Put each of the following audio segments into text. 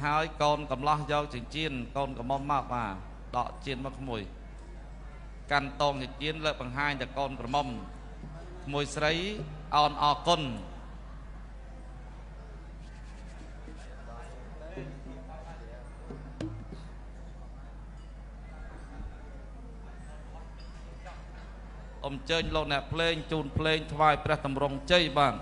ហើយកូនកំឡោះយកចិញ្ចៀនកូនកំមុំមកបាទដកជៀនមកក្មួយកាន់តងចិញ្ចៀនលើកបង្ហាញតែកូនក្រមុំក្មួយស្រីអោនអរគុណអញ្ជើញលោកអ្នកភ្លេងជូនភ្លេងថ្វាយព្រះតម្រង់ជ័យបាទ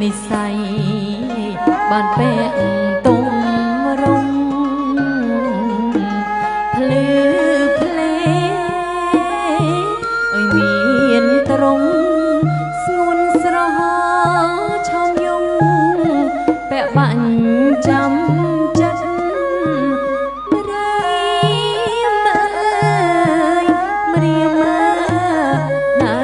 និស័យបានពាក់ទុំរងភ្លឺភ្លេអើយមានត្រង់ស្ងួនស្រហឆោមយងពាក់បាញ់ចាំចិត្តម្រាមអើយម្រាមណា